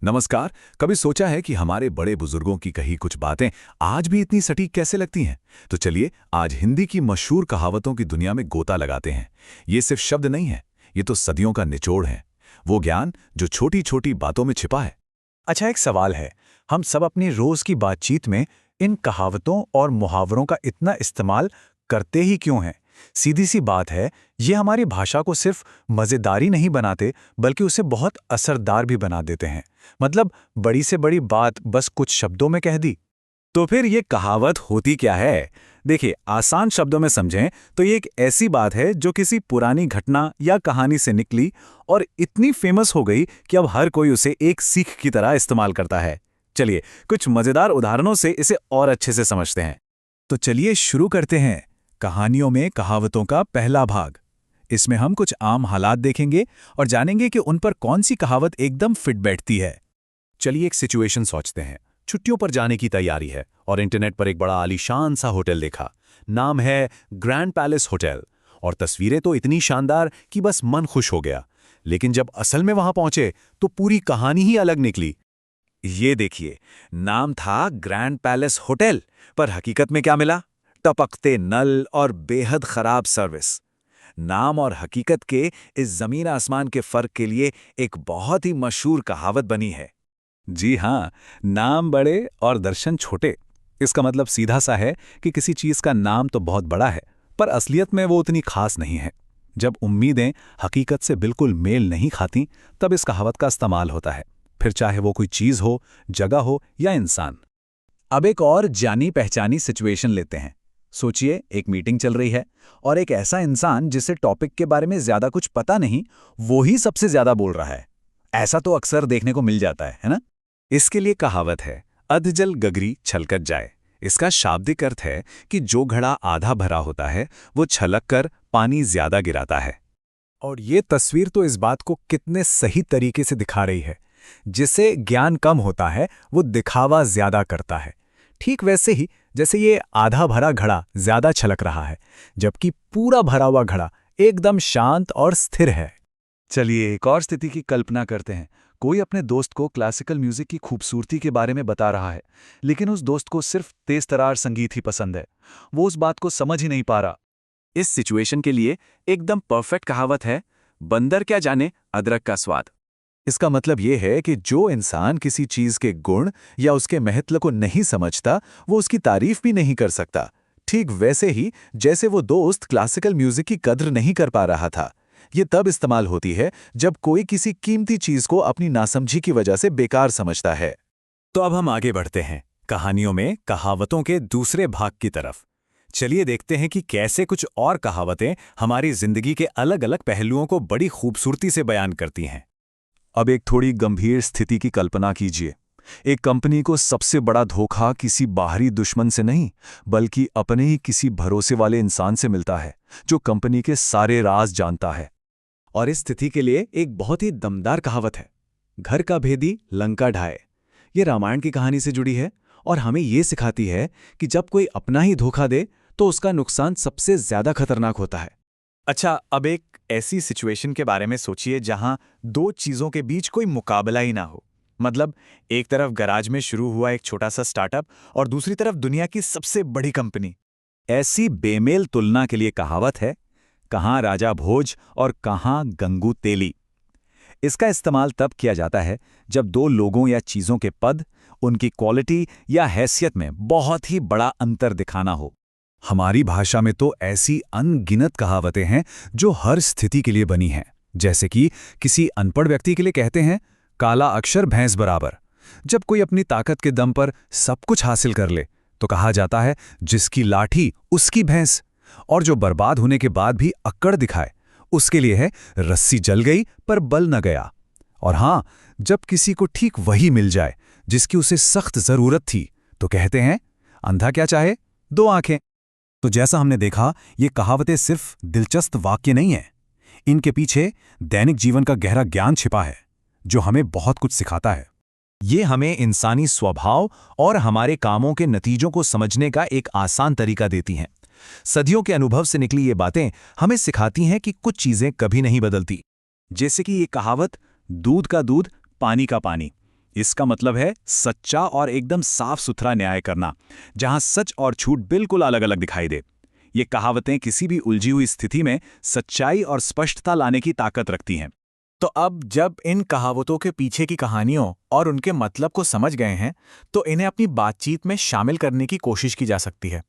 नमस्कार। कभी सोचा है कि हमारे बड़े बुजुर्गों की कही कुछ बातें आज भी इतनी सटीक कैसे लगती हैं? तो चलिए आज हिंदी की मशहूर कहावतों की दुनिया में गोता लगाते हैं। ये सिर्फ शब्द नहीं है, ये तो सदियों का निचोड़ है, वो ज्ञान जो छोटी छोटी बातों में छिपा है। अच्छा, एक सवाल है। हम सब अपनी रोज की बातचीत में इन कहावतों और मुहावरों का इतना इस्तेमाल करते ही क्यों हैं? सीधी सी बात है, ये हमारी भाषा को सिर्फ मज़ेदारी नहीं बनाते, बल्कि उसे बहुत असरदार भी बना देते हैं। मतलब बड़ी से बड़ी बात बस कुछ शब्दों में कह दी। तो फिर ये कहावत होती क्या है? देखिए, आसान शब्दों में समझें तो ये एक ऐसी बात है जो किसी पुरानी घटना या कहानी से निकली और इतनी फेमस हो गई कि अब हर कोई उसे एक सीख की तरह इस्तेमाल करता है। चलिए कुछ मजेदार उदाहरणों से इसे और अच्छे से समझते हैं। तो चलिए शुरू करते हैं कहानियों में कहावतों का पहला भाग। इसमें हम कुछ आम हालात देखेंगे और जानेंगे कि उन पर कौन सी कहावत एकदम फिट बैठती है। चलिए एक सिचुएशन सोचते हैं। छुट्टियों पर जाने की तैयारी है और इंटरनेट पर एक बड़ा आलीशान सा होटल देखा। नाम है ग्रैंड पैलेस होटल और तस्वीरें तो इतनी शानदार कि बस मन खुश हो गया। लेकिन जब असल में वहां पहुंचे तो पूरी कहानी ही अलग निकली। ये देखिए, नाम था ग्रैंड पैलेस होटल, पर हकीकत में क्या मिला? टपकते नल और बेहद खराब सर्विस। नाम और हकीकत के इस जमीन आसमान के फर्क के लिए एक बहुत ही मशहूर कहावत बनी है। जी हाँ, नाम बड़े और दर्शन छोटे। इसका मतलब सीधा सा है कि किसी चीज का नाम तो बहुत बड़ा है, पर असलियत में वो उतनी खास नहीं है। जब उम्मीदें हकीकत से बिल्कुल मेल नहीं खाती, तब इस कहावत का इस्तेमाल होता है, फिर चाहे वो कोई चीज हो, जगह हो या इंसान। अब एक और जानी पहचानी सिचुएशन लेते हैं। सोचिए, एक मीटिंग चल रही है और एक ऐसा इंसान जिसे टॉपिक के बारे में ज्यादा कुछ पता नहीं, वो ही सबसे ज्यादा बोल रहा है। ऐसा तो अक्सर देखने को मिल जाता है ना? इसके लिए कहावत है, अधजल गगरी छलकत जाए। इसका शाब्दिक अर्थ है कि जो घड़ा आधा भरा होता है वो छलक कर पानी ज्यादा गिराता है। और ये तस्वीर तो इस बात को कितने सही तरीके से दिखा रही है। जिसे ज्ञान कम होता है वो दिखावा ज्यादा करता है। ठीक वैसे ही जैसे ये आधा भरा घड़ा ज्यादा छलक रहा है, जबकि पूरा भरा हुआ घड़ा एकदम शांत और स्थिर है। चलिए एक और स्थिति की कल्पना करते हैं। कोई अपने दोस्त को क्लासिकल म्यूजिक की खूबसूरती के बारे में बता रहा है, लेकिन उस दोस्त को सिर्फ तेज तरार संगीत ही पसंद है। वो उस बात को समझ ही नहीं पा रहा। इस सिचुएशन के लिए एकदम परफेक्ट कहावत है, बंदर क्या जाने अदरक का स्वाद। इसका मतलब ये है कि जो इंसान किसी चीज के गुण या उसके महत्व को नहीं समझता, वो उसकी तारीफ भी नहीं कर सकता। ठीक वैसे ही जैसे वो दोस्त क्लासिकल म्यूजिक की कद्र नहीं कर पा रहा था। ये तब इस्तेमाल होती है जब कोई किसी कीमती चीज को अपनी नासमझी की वजह से बेकार समझता है। तो अब हम आगे बढ़ते हैं कहानियों में कहावतों के दूसरे भाग की तरफ। चलिए देखते हैं कि कैसे कुछ और कहावतें हमारी जिंदगी के अलग अलग पहलुओं को बड़ी खूबसूरती से बयान करती हैं। अब एक थोड़ी गंभीर स्थिति की कल्पना कीजिए। एक कंपनी को सबसे बड़ा धोखा किसी बाहरी दुश्मन से नहीं, बल्कि अपने ही किसी भरोसे वाले इंसान से मिलता है, जो कंपनी के सारे राज जानता है। और इस स्थिति के लिए एक बहुत ही दमदार कहावत है, घर का भेदी लंका ढाए। ये रामायण की कहानी से जुड़ी है और हमें ये सिखाती है कि जब कोई अपना ही धोखा दे तो उसका नुकसान सबसे ज्यादा खतरनाक होता है। अच्छा, अब एक ऐसी सिचुएशन के बारे में सोचिए जहां दो चीजों के बीच कोई मुकाबला ही ना हो। मतलब एक तरफ गैराज में शुरू हुआ एक छोटा सा स्टार्टअप और दूसरी तरफ दुनिया की सबसे बड़ी कंपनी। ऐसी बेमेल तुलना के लिए कहावत है, कहाँ राजा भोज और कहाँ गंगू तेली। इसका इस्तेमाल तब किया जाता है जब दो लोगों या चीजों के पद, उनकी क्वालिटी या हैसियत में बहुत ही बड़ा अंतर दिखाना हो। हमारी भाषा में तो ऐसी अनगिनत कहावतें हैं जो हर स्थिति के लिए बनी हैं। जैसे कि किसी अनपढ़ व्यक्ति के लिए कहते हैं, काला अक्षर भैंस बराबर। जब कोई अपनी ताकत के दम पर सब कुछ हासिल कर ले तो कहा जाता है, जिसकी लाठी उसकी भैंस। और जो बर्बाद होने के बाद भी अक्कड़ दिखाए, उसके लिए है, रस्सी जल गई पर बल न गया। और हां, जब किसी को ठीक वही मिल जाए जिसकी उसे सख्त जरूरत थी, तो कहते हैं, अंधा क्या चाहे, दो आंखें। तो जैसा हमने देखा, ये कहावतें सिर्फ दिलचस्प वाक्य नहीं हैं। इनके पीछे दैनिक जीवन का गहरा ज्ञान छिपा है, जो हमें बहुत कुछ सिखाता है। ये हमें इंसानी स्वभाव और हमारे कामों के नतीजों को समझने का एक आसान तरीका देती हैं। सदियों के अनुभव से निकली ये बातें हमें सिखाती हैं कि कुछ चीजें कभी नहीं बदलती। जैसे कि ये कहावत, दूध का दूध, पानी का पानी। इसका मतलब है सच्चा और एकदम साफ सुथरा न्याय करना, जहां सच और झूठ बिल्कुल अलग अलग दिखाई दे। ये कहावतें किसी भी उलझी हुई स्थिति में सच्चाई और स्पष्टता लाने की ताकत रखती हैं। तो अब जब इन कहावतों के पीछे की कहानियों और उनके मतलब को समझ गए हैं, तो इन्हें अपनी बातचीत में शामिल करने की कोशिश की जा सकती है।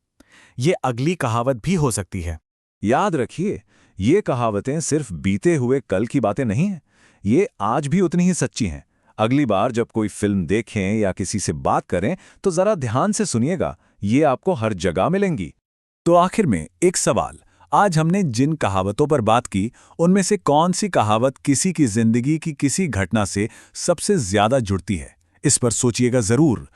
ये अगली कहावत भी हो सकती है। याद रखिए, ये कहावतें सिर्फ बीते हुए कल की बातें नहीं हैं, ये आज भी उतनी ही सच्ची हैं। अगली बार जब कोई फिल्म देखें या किसी से बात करें तो जरा ध्यान से सुनिएगा, ये आपको हर जगह मिलेंगी। तो आखिर में एक सवाल, आज हमने जिन कहावतों पर बात की, उनमें से कौन सी कहावत किसी की जिंदगी की किसी घटना से सबसे ज्यादा जुड़ती है? इस पर सोचिएगा जरूर।